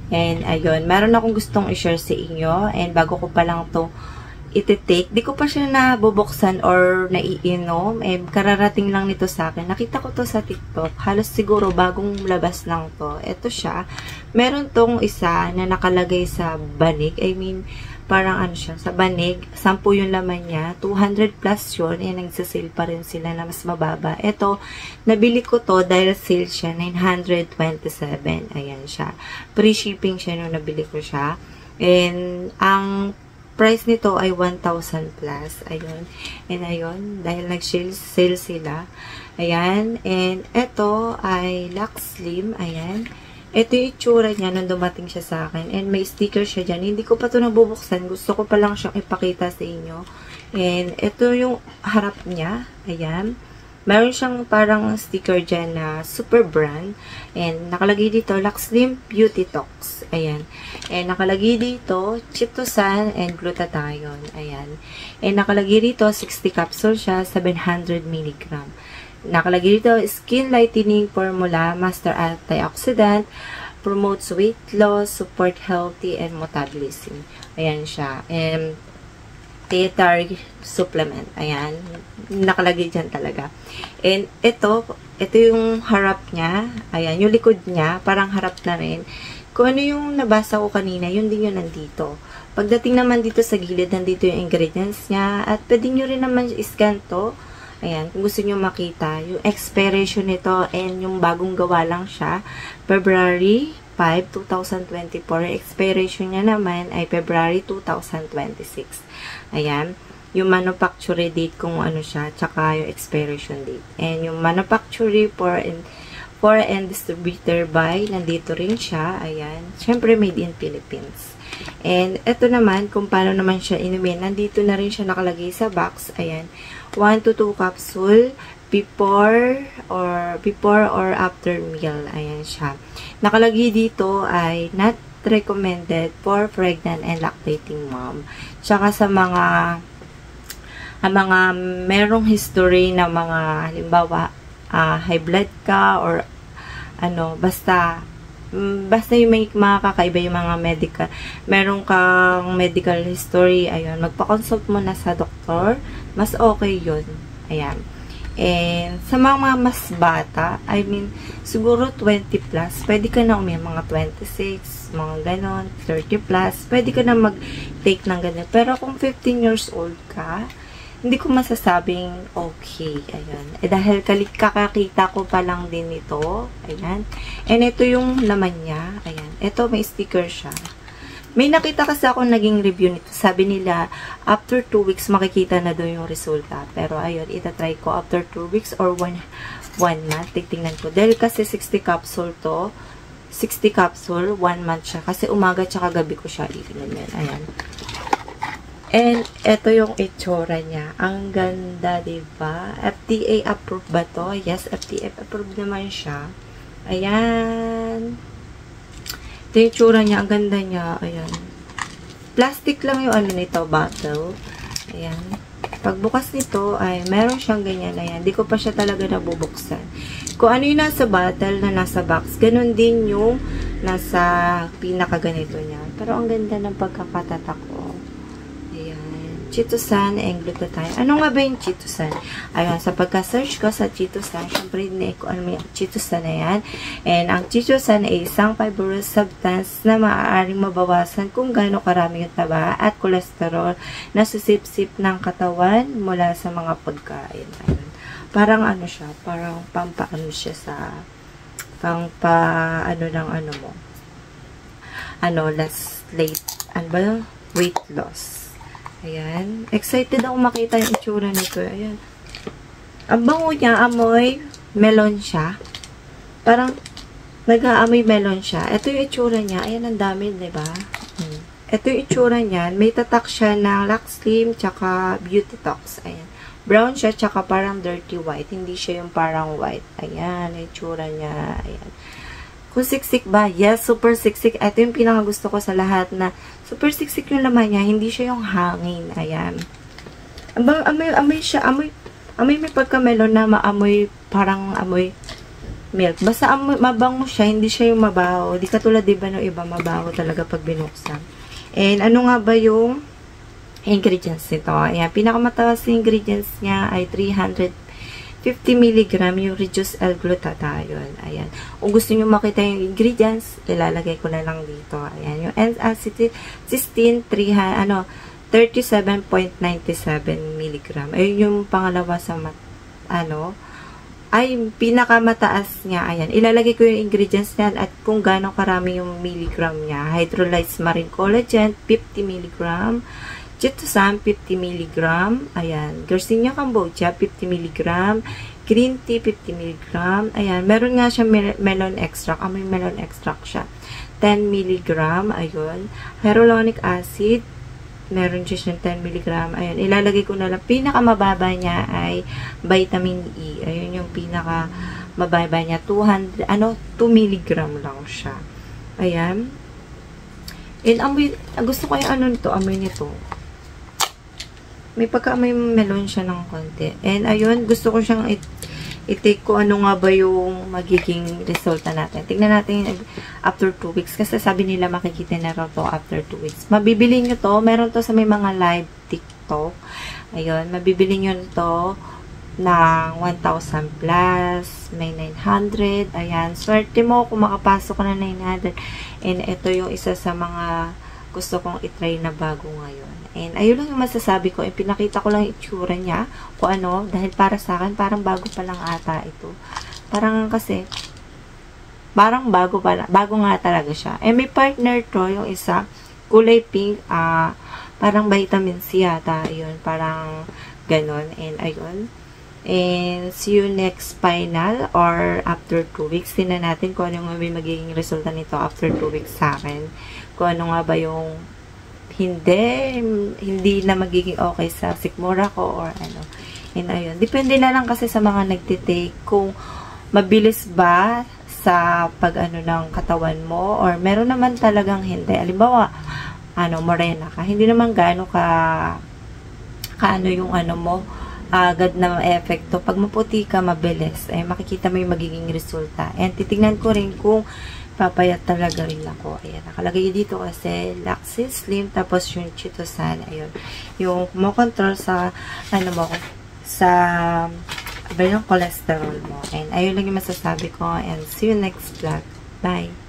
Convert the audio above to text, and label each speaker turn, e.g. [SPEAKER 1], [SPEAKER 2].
[SPEAKER 1] And ayun, meron akong gustong i-share sa inyo. And bago ko pa lang to iti-take, di ko pa siya nabubuksan or naiinom. Eh, kararating lang nito sa akin. Nakita ko to sa TikTok. Halos siguro bagong labas lang to. Ito siya. Meron tong isa na nakalagay sa banig. I mean, parang ano siya, sa banig. 10 yung laman niya. 200 plus yun. Eh, nagsasale pa rin sila na mas mababa. Ito, nabili ko to dahil sale siya. 927. Ayan siya. Free shipping siya nung nabili ko siya. And, ang price nito ay 1,000 plus. Ayun. And ayun, dahil nag-sale sila. Ayan. And ito ay Lux Slim. Ayan. Ito yung itsura niya nung dumating siya sa akin. And may sticker siya dyan. Hindi ko pa ito nabubuksan. Gusto ko pa lang siyang ipakita sa inyo. And ito yung harap niya. Ayan. Meron siyang parang sticker dyan na super brand. And nakalagay dito, Lux Slim Beauty Tox. Ayan. And nakalagay dito, Chitosan and Glutathione. Ayan. And nakalagay dito, 60 capsule siya, 700 mg. Nakalagay dito, Skin Lightening Formula, Master Antioxidant, promotes weight loss, support healthy and metabolism. Ayan siya. And dietary supplement. Ayan. Nakalagay dyan talaga. And ito yung harap niya. Ayan. Yung likod niya, parang harap na rin. Kung ano yung nabasa ko kanina, yun din yung nandito. Pagdating naman dito sa gilid, nandito yung ingredients niya. At pwede nyo rin naman i-scan to. Ayan. Kung gusto nyo makita, yung expiration nito and yung bagong gawa lang siya. February 5, 2024. Expiration niya naman ay February 2026. Ayan. Yung manufacturer date kung ano siya, tsaka yung expiration date. And yung manufacturer for and distributor by, nandito rin siya. Ayan. Siyempre, made in Philippines. And ito naman, kung paano naman siya inumin, nandito na rin siya nakalagay sa box. Ayan. 1 to 2 capsule before or after meal. Ayan siya. Nakalagay dito ay not recommended for pregnant and lactating mom. Tsaka sa mga merong history na mga halimbawa high blood ka or ano, basta yung may mga kakaiba yung mga medical, meron kang medical history, ayun, magpa-consult mo na sa doktor, mas okay yun. Ayan. And sa mga mas bata, I mean, siguro 20 plus, pwede ka na umiyak mga 26, mga ganon, 30 plus, pwede ka na mag-take ng ganyan. Pero kung 15 years old ka, hindi ko masasabing okay. Ayan. Eh, dahil kakakita ko pa lang din ito. Ayan. And ito yung laman niya. Ayan. Ito, may sticker siya. May nakita kasi ako naging review nito. Sabi nila, after 2 weeks, makikita na doon yung resulta. Pero, ayun, itatry ko after 2 weeks or 1 month. Tigtingnan ko. Dahil kasi 60 capsule to. 60 capsule, 1 month siya. Kasi umaga tsaka gabi ko siya iinom yan. Ayan. And, ito yung itsura niya. Ang ganda, diba? FDA approved ba to? Yes, FDA approved naman siya. Ayan. Ito yung itsura niya. Ang ganda niya. Ayan. Plastic lang yung ano nito, bottle. Ayan. Pagbukas nito, ay meron siyang ganyan. Ayan. Di ko pa siya talaga nabubuksan. Kung ano yung nasa bottle na nasa box, ganun din yung nasa pinakaganito niya. Pero ang ganda ng pagkakatatak ko. Chitosan and Glutathione. Ano nga ba yung Chitosan? Ayun, sa pagka-search ko sa Chitosan, syempre hindi ko alam yung Chitosan na yan. And ang Chitosan ay isang fibrous substance na maaaring mabawasan kung gaano karami yung taba at kolesterol na susipsip ng katawan mula sa mga pagkain. Ayun. Parang ano siya, parang pampaano siya sa ano ng ano mo. Ano, weight loss. Ayan. Excited ako makita yung itsura nito. Ayan. Ang bango niya, amoy melon siya. Parang nag-aamoy melon siya. Ito yung itsura niya. Ayan, ang dami, diba? Ito yung itsura niya. May tatak siya ng Lux Slim tsaka Beauty Tox. Ayan. Brown siya tsaka parang dirty white. Hindi siya yung parang white. Ayan, yung itsura niya. Ayan. Kung siksik ba? Yes, super siksik. Ito yung pinakagusto ko sa lahat na super siksik yung laman niya. Hindi siya yung hangin. Ayan. Amoy siya. Amoy may pagka-melon na maamoy, parang amoy milk. Basta mabango siya, hindi siya yung mabaho. Di katulad, diba, no iba, mabaho talaga pag binuksan. And ano nga ba yung ingredients nito? Ayan, pinakamataas na ingredients niya ay 350 mg yung reduced L-glutathione. Ayan. Kung gusto niyo makita yung ingredients, ilalagay ko na lang dito. Ayan, yung N-acetylcysteine 37.97 mg. Ayun yung pangalawa sa ay pinakamataas niya. Ayan, ilalagay ko yung ingredients niyan at kung gaano karami yung milligram niya. Hydrolyzed marine collagen 50 mg, chitosan 50 mg, ayan, Garcinia cambogia 50 mg, green tea 50 mg, ayan, meron nga siya melon extract, may melon extract siya, 10 mg, ayun, hyaluronic acid, meron siya siyang 10 mg, ayun, ilalagay ko na lang, pinakamababa niya ay vitamin E, ayun yung pinakamababa niya, 2 mg lang siya, ayan, and amoy, gusto ko yung nito, amoy nito, may pagka-amoy melon siya ng konti, and ayun, gusto ko siyang i-take ko ano nga ba yung magiging resulta natin. Tignan natin after 2 weeks. Kasi sabi nila makikita na raw to after 2 weeks. Mabibili nyo to. Meron to sa may mga live TikTok. Ayun. Mabibili nyo to ng 1,000 plus. May 900. Ayan. Swerte mo kung makapasok ka na 900. And ito yung isa sa mga gusto kong itry na bago ngayon. And ayun lang yung masasabi ko. Pinakita ko lang yung itsura niya. Kung ano. Dahil para sa akin, parang bago pa lang ata ito. Parang kasi, parang bago pa lang. Bago nga talaga siya. And may partner to, yung isa. Kulay pink. Parang vitamin C yata. Ayun. Parang ganon. And ayun. And see you next final or after 2 weeks. Tingnan natin kung ano nga may magiging resulta nito after 2 weeks sa akin. Kung ano nga ba yung hindi na magiging okay sa sikmura ko or ano. And ayun. Depende na lang kasi sa mga nagtitake kung mabilis ba sa pag-ano ng katawan mo or meron naman talagang hindi. Halimbawa, morena ka. Hindi naman gaano ka yung mo, agad na epekto. Pag maputi ka, mabilis. Ay makikita mo yung magiging resulta. And titignan ko rin kung papayat talaga rin ako. Ayan, nakalagay dito kasi Laxis Slim, tapos yung chitosan, ayun. Yung mo-control sa, sa yung cholesterol mo. And ayun lang yung masasabi ko. And see you next vlog. Bye!